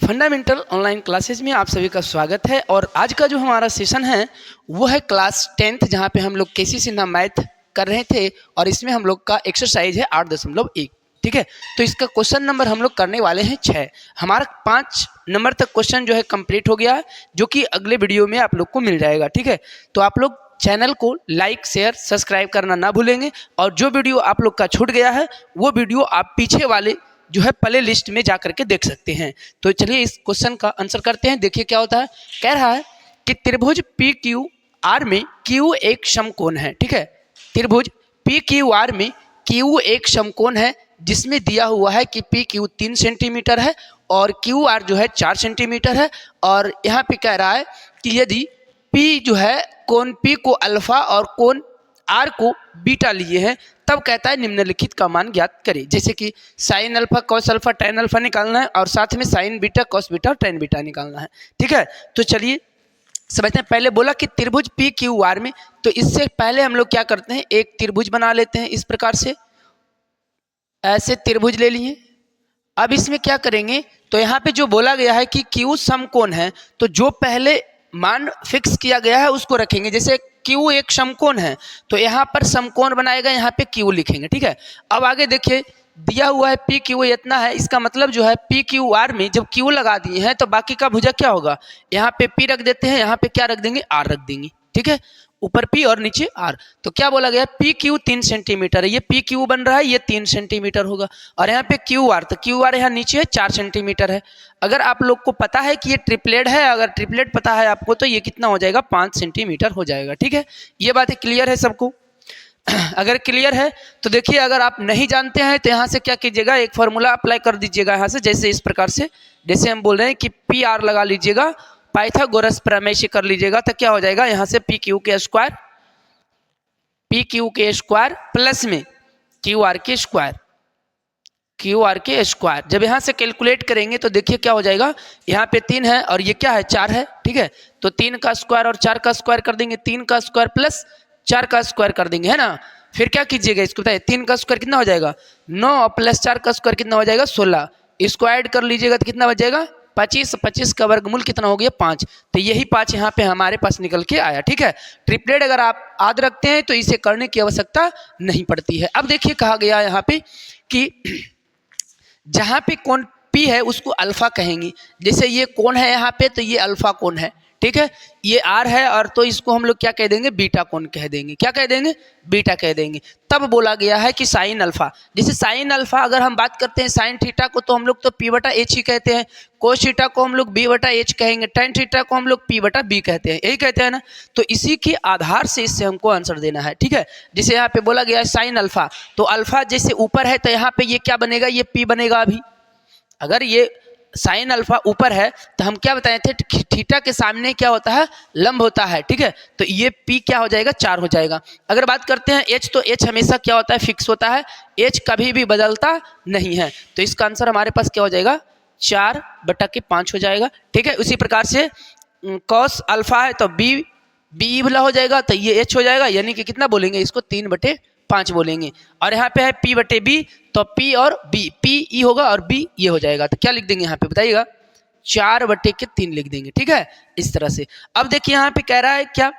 Fundamental online classes में आप सभी का स्वागत है। और आज का जो हमारा सेशन है वो है क्लास 10th, जहाँ पे हम लोग केसी सिन्हा मैथ कर रहे थे और इसमें हम लोग का एक्सरसाइज है 8.1। ठीक है, तो इसका क्वेश्चन नंबर हम लोग करने वाले हैं 6। हमारा 5 नंबर तक क्वेश्चन जो है कंप्लीट हो गया है, जो कि अगले वीडियो में आप लोग को मिल जाएगा। ठीक है, तो आप लोग चैनल को लाइक शेयर सब्सक्राइब करना ना भूलेंगे, और जो वीडियो आप लोग का छूट गया है वो वीडियो आप पीछे वाले जो है प्ले लिस्ट में जा करके देख सकते हैं। तो चलिए इस क्वेश्चन का आंसर करते हैं। देखिए क्या होता है। कह रहा है कि त्रिभुज पी क्यू आर में क्यू एक समकोण है। ठीक है, त्रिभुज पी क्यू आर में क्यू एक समकोण है, जिसमें दिया हुआ है कि पी क्यू 3 सेंटीमीटर है और क्यू आर जो है 4 सेंटीमीटर है। और यहाँ पे कह रहा है कि यदि पी जो है कोण पी को अल्फा और कोण आर को बीटा लिए हैं, तब कहता है निम्नलिखित का मान ज्ञात करें। जैसे कि sine alpha cos alpha tan alpha निकालना है और साथ में साइन बीटा कॉस बीटा और टैन बीटा निकालना है। ठीक है, तो चलिए समझते हैं। पहले बोला कि त्रिभुज पी क्यू आर में, तो इससे पहले हम लोग क्या करते हैं, एक त्रिभुज बना लेते हैं। इस प्रकार से ऐसे त्रिभुज ले लिए। अब इसमें क्या करेंगे, तो यहाँ पे जो बोला गया है कि क्यू समकोण है, तो जो पहले मान फिक्स किया गया है उसको रखेंगे। जैसे क्यू एक समकोण है तो यहाँ पर समकोण बनाएगा, यहाँ पे क्यू लिखेंगे। ठीक है, अब आगे देखिए दिया हुआ है पी क्यू इतना है, इसका मतलब जो है पी क्यू आर में जब क्यू लगा दिए हैं तो बाकी का भुजा क्या होगा, यहाँ पे पी रख देते हैं, यहाँ पे क्या रख देंगे, आर रख देंगे। ठीक है, ऊपर पी और नीचे आर। तो क्या बोला गया, पी क्यू 3 सेंटीमीटर है, ये पी क्यू बन रहा है, ये 3 सेंटीमीटर होगा। और यहाँ पे क्यू आर, तो क्यू आर यहाँ नीचे है 4 सेंटीमीटर है। अगर आप लोग को पता है कि ये ट्रिपलेट है, अगर ट्रिपलेट पता है आपको, तो ये कितना हो जाएगा, 5 सेंटीमीटर हो जाएगा। ठीक है, ये बात क्लियर है सबको। अगर क्लियर है तो देखिए, अगर आप नहीं जानते हैं तो यहाँ से क्या कीजिएगा, एक फार्मूला अप्लाई कर दीजिएगा यहाँ से। जैसे इस प्रकार से, जैसे हम बोल रहे हैं कि पी आर लगा लीजिएगा, पाइथागोरस प्रमेय से कर लीजिएगा, तो क्या हो जाएगा, यहाँ से पी क्यू के स्क्वायर प्लस में क्यू आर के स्क्वायर। जब यहाँ से कैलकुलेट करेंगे तो देखिए क्या हो जाएगा, यहाँ पे 3 है और ये क्या है, 4 है। ठीक है, तो 3 का स्क्वायर और 4 का स्क्वायर कर देंगे, 3 का स्क्वायर प्लस 4 का स्क्वायर कर देंगे, है ना। फिर क्या कीजिएगा, इसको बताइए, 3 का स्क्वायर कितना हो जाएगा, 9 प्लस 4 का स्क्वायर कितना हो जाएगा, 16। स्क्वायर कर लीजिएगा तो कितना बचेगा, 25। 25 का वर्गमूल कितना हो गया, 5। तो यही 5 यहाँ पे हमारे पास निकल के आया। ठीक है, ट्रिपलेट अगर आप याद रखते हैं तो इसे करने की आवश्यकता नहीं पड़ती है। अब देखिए कहा गया यहाँ पे कि जहाँ पे कोण P है उसको अल्फा कहेंगे। जैसे ये कोण है यहाँ पे, तो ये अल्फा कोण है। ठीक है, ये R है और तो इसको हम लोग क्या कह देंगे, बीटा कोण कह देंगे। क्या कह देंगे, बीटा कह देंगे। तब बोला गया है कि साइन अल्फा, जैसे साइन अल्फा अगर हम बात करते हैं साइन थीटा को, तो हम लोग तो P/H ही कहते हैं। कोस थीटा को हम लोग B/H कहेंगे, टेन थीटा को हम लोग P/B कहते हैं, यही कहते हैं ना। तो इसी के आधार से इससे हमको आंसर देना है। ठीक है, जैसे यहाँ पे बोला गया है साइन अल्फा, तो अल्फा जैसे ऊपर है तो यहाँ पे ये क्या बनेगा, ये P बनेगा। अभी अगर ये साइन अल्फा ऊपर है तो हम क्या बताए थे, थीटा के सामने क्या होता है, लंब होता है। ठीक है, तो ये P क्या हो जाएगा, 4 हो जाएगा। अगर बात करते हैं H, तो H हमेशा क्या होता है, फिक्स होता है, H कभी भी बदलता नहीं है। तो इसका आंसर हमारे पास क्या हो जाएगा, 4/5 हो जाएगा। ठीक है, उसी प्रकार से कॉस अल्फा है तो B वाला हो जाएगा, तो ये H हो जाएगा, यानी कि कितना बोलेंगे इसको, 3/5 बोलेंगे। और यहाँ पे है P/B, तो P और B, P E होगा और B ये हो जाएगा। तो क्या लिख देंगे यहाँ पे बताइएगा, 4/3 लिख देंगे। ठीक है, इस तरह से। अब देखिए यहाँ पे कह रहा है क्या,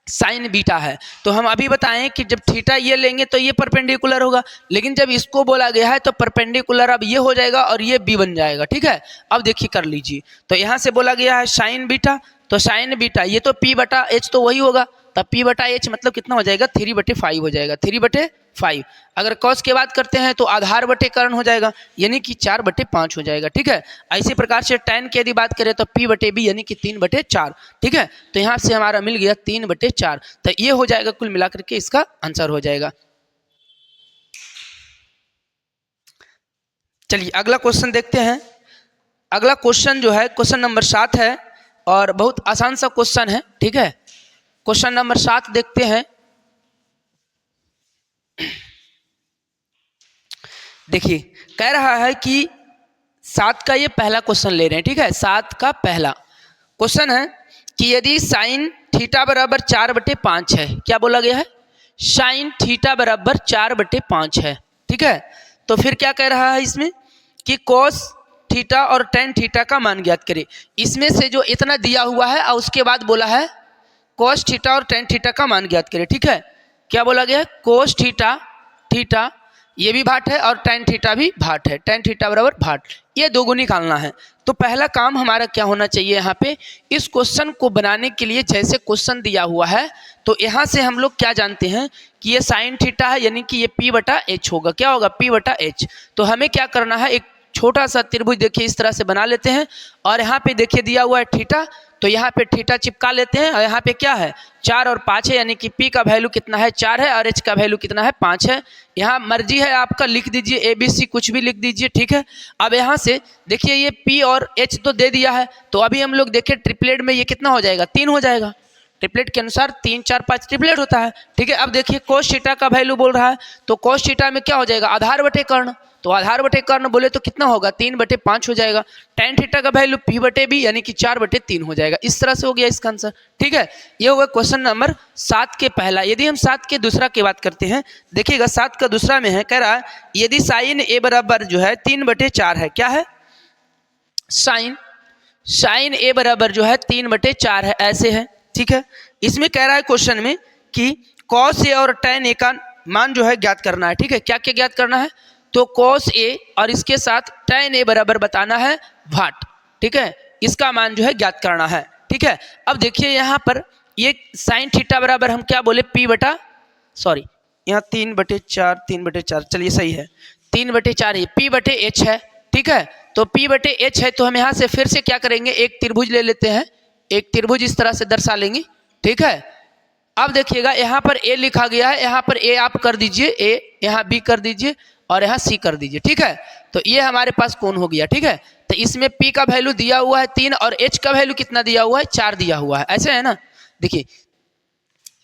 साइन बीटा है, तो हम अभी बताएं कि जब थीटा ये लेंगे तो ये परपेंडिकुलर होगा, लेकिन जब इसको बोला गया है तो परपेंडिकुलर अब ये हो जाएगा और ये B बन जाएगा। ठीक है, अब देखिए कर लीजिए। तो यहाँ से बोला गया है साइन बीटा, तो साइन बीटा ये तो P/H तो वही होगा, तब P/H मतलब कितना हो जाएगा, 3/5 हो जाएगा, 3/5। अगर कॉस की बात करते हैं तो आधार बटे कर्ण हो जाएगा, यानी कि 4/5 हो जाएगा। ठीक है, इसी प्रकार से tan की यदि बात करें तो P/B यानी कि 3/4। ठीक है, तो यहाँ से हमारा मिल गया 3/4, तो ये हो जाएगा, कुल मिलाकर के इसका आंसर हो जाएगा। चलिए अगला क्वेश्चन देखते हैं। अगला क्वेश्चन जो है क्वेश्चन नंबर 7 है और बहुत आसान सा क्वेश्चन है। ठीक है, क्वेश्चन नंबर 7 देखते हैं। देखिए कह रहा है कि 7 का ये पहला क्वेश्चन ले रहे हैं। ठीक है, 7 का पहला क्वेश्चन है कि यदि साइन थीटा बराबर 4/5 है, क्या बोला गया है, साइन थीटा बराबर 4/5 है। ठीक है, तो फिर क्या कह रहा है इसमें कि कॉस थीटा और टेन थीटा का मान ज्ञात करें। इसमें से जो इतना दिया हुआ है और उसके बाद बोला है कोस थीटा और टेन थीटा का मान ज्ञात करें। ठीक है, क्या बोला गया है? कोस थीटा, थीटा ये भी भाट है और टेन थीटा भी भाट है, टेन थीटा बराबर भाट, ये दो गुण निकालना है। तो पहला काम हमारा क्या होना चाहिए यहाँ पे, इस क्वेश्चन को बनाने के लिए जैसे क्वेश्चन दिया हुआ है तो यहाँ से हम लोग क्या जानते हैं कि ये साइन थीटा है, यानी कि ये P बटा H होगा। क्या होगा? P बटा H। तो हमें क्या करना है, एक छोटा सा त्रिभुज देखिए इस तरह से बना लेते हैं और यहाँ पे देखिए दिया हुआ है थीटा, तो यहाँ पे थीटा चिपका लेते हैं और यहाँ पे क्या है 4 और 5 है, यानी कि P का वैल्यू कितना है 4 है और H का वैल्यू कितना है 5 है। यहाँ मर्जी है आपका, लिख दीजिए ABC कुछ भी लिख दीजिए। ठीक है, अब यहाँ से देखिए ये P और H तो दे दिया है, तो अभी हम लोग देखिए ट्रिपलेट में ये कितना हो जाएगा 3 हो जाएगा। ट्रिपलेट के अनुसार 3 4 5 ट्रिपलेट होता है। ठीक है, अब देखिए कोस थीटा का वैल्यू बोल रहा है, तो कोस थीटा में क्या हो जाएगा आधार बटे कर्ण, तो आधार बटे कर्ण बोले तो कितना होगा 3 बटे 5 हो जाएगा। टेन थीटा का वैल्यू P बटे B यानी कि 4 बटे 3 हो जाएगा। इस तरह से हो गया इसका आंसर। ठीक है, ये होगा क्वेश्चन नंबर 7 के पहला। यदि हम 7 के दूसरा की बात करते हैं, देखिएगा 7 का दूसरा में है, कह रहा है यदि साइन A बराबर जो है 3 बटे 4 है, क्या है साइन A बराबर जो है 3 बटे 4 है, ऐसे है। ठीक है, इसमें कह रहा है क्वेश्चन में कि कॉस A और tan A का मान जो है ज्ञात करना है। ठीक है, क्या क्या ज्ञात करना है, तो cos A और इसके साथ tan A बराबर बताना है भाट। ठीक है, इसका मान जो है ज्ञात करना है। ठीक है, अब देखिए यहाँ पर ये साइन थीटा बराबर हम क्या बोले P बटा यहाँ 3 बटे 4 चलिए सही है 3 बटे 4 ये P बटे H है। ठीक है, तो P बटे H है, तो हम यहाँ से फिर से क्या करेंगे, एक त्रिभुज ले लेते हैं, एक त्रिभुज इस तरह से दर्शा लेंगे। ठीक है, अब देखिएगा यहाँ पर A लिखा गया है, यहाँ पर A आप कर दीजिए, A यहाँ B कर दीजिए और यहाँ C कर दीजिए। ठीक है, तो ये हमारे पास कोण हो गया। ठीक है, तो इसमें P का वैल्यू दिया हुआ है 3 और H का वैल्यू कितना दिया हुआ है 4 दिया हुआ है, ऐसे है ना। देखिए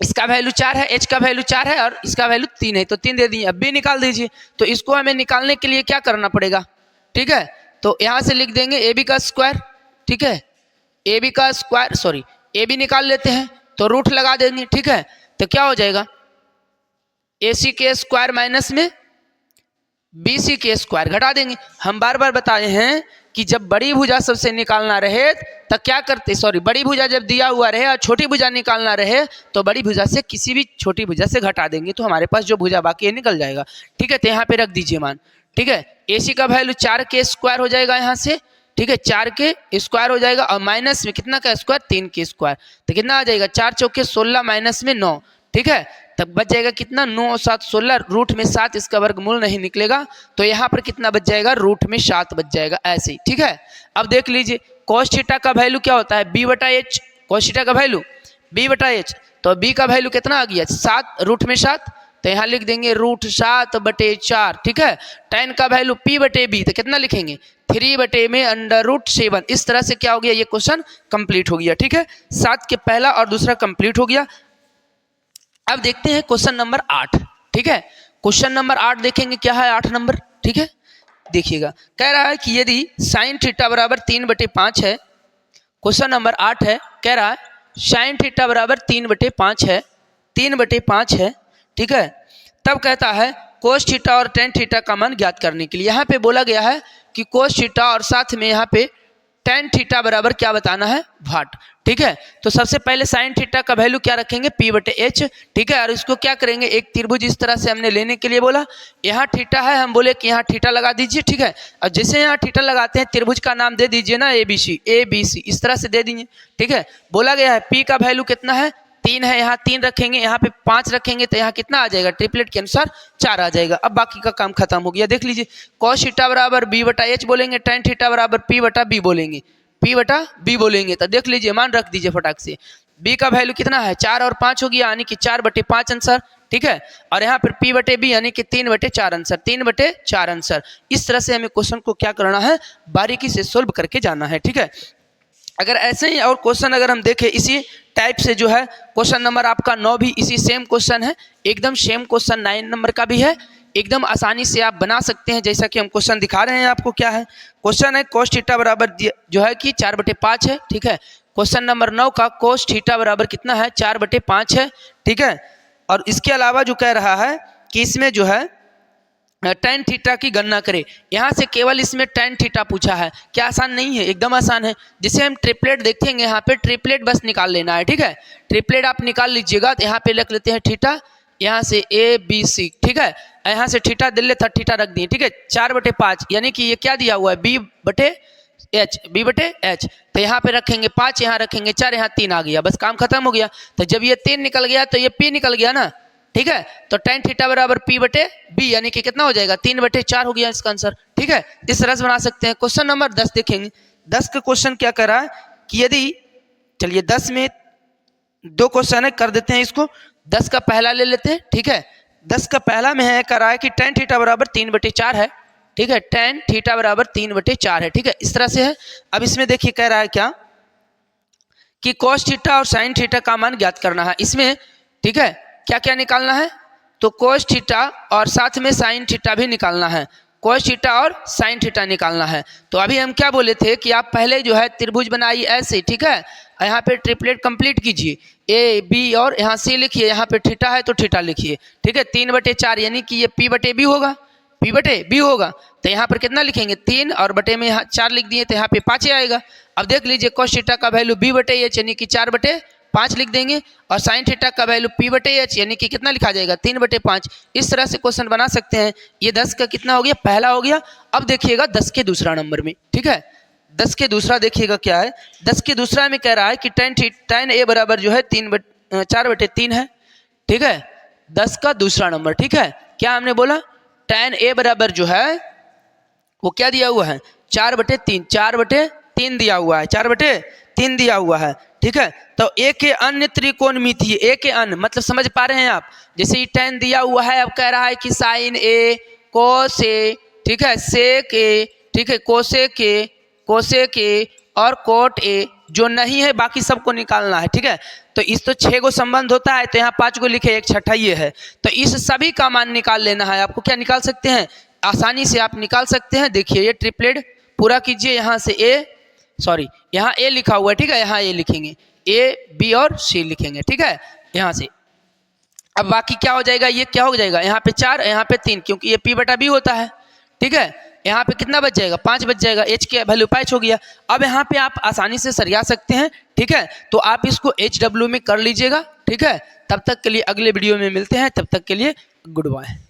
इसका वैल्यू 4 है, H का वैल्यू 4 है और इसका वैल्यू 3 है, तो 3 दे दिए। अब B निकाल दीजिए, तो इसको हमें निकालने के लिए क्या करना पड़ेगा, ठीक है, तो यहाँ से लिख देंगे AB का स्क्वायर। ठीक है, AB का स्क्वायर AB निकाल लेते हैं तो रूट लगा देंगे। ठीक है, तो क्या हो जाएगा AC के स्क्वायर माइनस में BC के स्क्वायर घटा देंगे। हम बार बार बताए हैं कि जब बड़ी भुजा सबसे निकालना रहे तब क्या करते, बड़ी भुजा जब दिया हुआ रहे और छोटी भुजा निकालना रहे तो बड़ी भुजा से किसी भी छोटी भुजा से घटा देंगे, तो हमारे पास जो भुजा बाकी है निकल जाएगा। ठीक है, तो यहाँ पे रख दीजिए मान। ठीक है, AC का वैल्यू 4 के स्क्वायर हो जाएगा यहाँ से। ठीक है, 4 के स्क्वायर हो जाएगा और माइनस में कितना का स्क्वायर 3 के स्क्वायर, तो कितना आ जाएगा 4 चौके 16 माइनस में 9। ठीक है, तब बच जाएगा कितना 9 और 7 16, रूट में 7 इसका वर्गमूल नहीं निकलेगा, तो यहाँ पर कितना बच जाएगा रूट में 7 बच जाएगा ऐसे ही। ठीक है, अब देख लीजिए cos थीटा का वैल्यू क्या होता है B बटा H, cos थीटा का वैल्यू B बटा H, तो B का वैल्यू कितना आ गया 7 रूट में 7, तो यहाँ लिख देंगे रूट 7 बटे 4। ठीक है, tan का वैल्यू P बटे B, तो कितना लिखेंगे 3 बटे में √7। इस तरह से क्या हो गया, ये क्वेश्चन कंप्लीट हो गया। ठीक है, 7 के पहला और दूसरा कंप्लीट हो गया। अब देखते हैं क्वेश्चन नंबर 8। ठीक है, क्वेश्चन नंबर 8 देखेंगे क्या है 8 नंबर। ठीक है, देखिएगा कह रहा है कि यदि साइन थीटा बराबर 3 बटे 5 है, क्वेश्चन नंबर 8 है, कह रहा है साइन थीटा बराबर 3 बटे 5 है, 3 बटे 5 है। ठीक है, तब कहता है कोस थीटा और टेन थीटा का मान ज्ञात करने के लिए यहाँ पे बोला गया है कि कोस थीटा और साथ में यहाँ पे टेन थीटा बराबर क्या बताना है भाट। ठीक है, तो सबसे पहले साइन थीटा का वैल्यू क्या रखेंगे P बटे H। ठीक है, और इसको क्या करेंगे एक त्रिभुज इस तरह से हमने लेने के लिए बोला, यहाँ थीटा है, हम बोले कि यहाँ थीटा लगा दीजिए। ठीक है, और जैसे यहाँ थीटा लगाते हैं त्रिभुज का नाम दे दीजिए ना ABC इस तरह से दे दीजिए। ठीक है, बोला गया है P का वैल्यू कितना है 3 है, यहाँ 3 रखेंगे, यहाँ पे 5 रखेंगे, तो यहाँ कितना आ जाएगा ट्रिपलेट के अनुसार 4 आ जाएगा। अब बाकी का काम खत्म हो गया। देख लीजिए cos थीटा बराबर B बटा H बोलेंगे, tan थीटा बराबर P बटा B बोलेंगे, P बटा B बोलेंगे, तो देख लीजिए मान रख दीजिए फटाक से। B का वैल्यू कितना है 4 और 5 हो गया, यानी कि 4 बटे 5 आंसर। ठीक है, और यहाँ पर P बटे B यानी कि 3 बटे 4 आंसर, 3 बटे 4 आंसर। इस तरह से हमें क्वेश्चन को क्या करना है बारीकी से सोल्व करके जाना है। ठीक है, अगर ऐसे ही और क्वेश्चन अगर हम देखें इसी टाइप से जो है क्वेश्चन नंबर आपका 9 भी इसी सेम क्वेश्चन है, एकदम सेम क्वेश्चन 9 नंबर का भी है, एकदम आसानी से आप बना सकते हैं। जैसा कि हम क्वेश्चन दिखा रहे हैं आपको, क्या है क्वेश्चन है cos थीटा बराबर जो है कि 4 बटे 5 है। ठीक है, क्वेश्चन नंबर 9 का cos थीटा बराबर कितना है 4 बटे 5 है। ठीक है, और इसके अलावा जो कह रहा है कि इसमें जो है tan थीटा की गणना करें। यहाँ से केवल इसमें tan थीटा पूछा है, क्या आसान नहीं है? एकदम आसान है। जिसे हम ट्रिपलेट देखेंगे, यहाँ पे ट्रिपलेट बस निकाल लेना है, ठीक है। ट्रिपलेट आप निकाल लीजिएगा। तो यहाँ पे लिख लेते हैं थीटा, यहाँ से ABC, ठीक है। यहाँ से थीटा दिल्ली था, थीटा रख दिए, ठीक है। 4/5 यानी कि ये क्या दिया हुआ है, B/H। तो यहाँ पे रखेंगे 5, यहाँ रखेंगे 4, यहाँ 3 आ गया, बस काम खत्म हो गया। तो जब ये 3 निकल गया तो ये P निकल गया ना, ठीक है। तो tan थीटा बराबर P/B यानी कि कितना हो जाएगा, 3/4 हो गया इसका आंसर, ठीक है। इस तरह से बना सकते हैं। क्वेश्चन नंबर 10 देखेंगे। 10 का क्वेश्चन क्या कर रहा है कि यदि, चलिए 10 में 2 क्वेश्चन है, कर देते हैं इसको। 10 का पहला ले लेते हैं, ठीक है। 10 का पहला में है कर रहा है कि tan थीटा बराबर 3/4 है, ठीक है। tan थीटा बराबर 3/4 है, ठीक है। इस तरह से है। अब इसमें देखिए कह रहा है क्या कि cos थीटा और sin थीटा का मान ज्ञात करना है इसमें, ठीक है। क्या क्या निकालना है, तो cos थीटा और साथ में sin थीटा भी निकालना है। cos थीटा और sin थीटा निकालना है। तो अभी हम क्या बोले थे कि आप पहले जो है त्रिभुज बनाइए ऐसे, ठीक है। यहाँ पे ट्रिपलेट कंप्लीट कीजिए, AB और यहाँ C लिखिए, यहाँ पे थीटा है तो थीटा लिखिए, ठीक है। 3/4 यानी कि ये P/B होगा, P/B होगा। तो यहाँ पर कितना लिखेंगे, 3 और बटे में यहाँ 4 लिख दिए, तो यहाँ पे 5 आएगा। अब देख लीजिए cos थीटा का वैल्यू B/H यानी कि 4/5 लिख देंगे, और sin थीटा का वैल्यू P/H यानी कि कितना लिखा जाएगा, 3/5। इस तरह से क्वेश्चन बना सकते हैं। ये 10 का कितना हो गया, पहला हो गया। अब देखिएगा 10 के दूसरा नंबर में, ठीक है। 10 के दूसरा देखिएगा क्या है। 10 के दूसरा में कह रहा है कि tan A बराबर जो है 4/3 है, ठीक है। 10 का दूसरा नंबर, ठीक है। क्या हमने बोला, tan A बराबर जो है वो क्या दिया हुआ है, 4/3, 4/3 दिया हुआ है, 4/3 दिया हुआ है, ठीक है। तो A के अन्य त्रिकोणमितीय, A के अन्य मतलब समझ पा रहे हैं आप। जैसे ये tan दिया हुआ है, अब कह रहा है कि sin A, cos A, ठीक है, sec A, ठीक है, cosec A और cot A जो नहीं है बाकी सबको निकालना है, ठीक है। तो इस तो 6 गो संबंध होता है, तो यहाँ 5 गो लिखे, एक छठा ये है। तो इस सभी का मान निकाल लेना है आपको। क्या निकाल सकते हैं, आसानी से आप निकाल सकते हैं। देखिए ये ट्रिपलेट पूरा कीजिए, यहाँ से यहाँ A लिखा हुआ है, ठीक है। यहाँ A लिखेंगे, A, B और C लिखेंगे, ठीक है, यहाँ से। अब बाकी क्या हो जाएगा, ये क्या हो जाएगा, यहाँ पे 4, यहाँ पे 3, क्योंकि ये P/B होता है, ठीक है। यहाँ पे कितना बच जाएगा, 5 बच जाएगा, H के वैल्यू 5 हो गया। अब यहाँ पे आप आसानी से सरिया सकते हैं, ठीक है। तो आप इसको HW में कर लीजिएगा, ठीक है। तब तक के लिए अगले वीडियो में मिलते हैं, तब तक के लिए गुड बाय।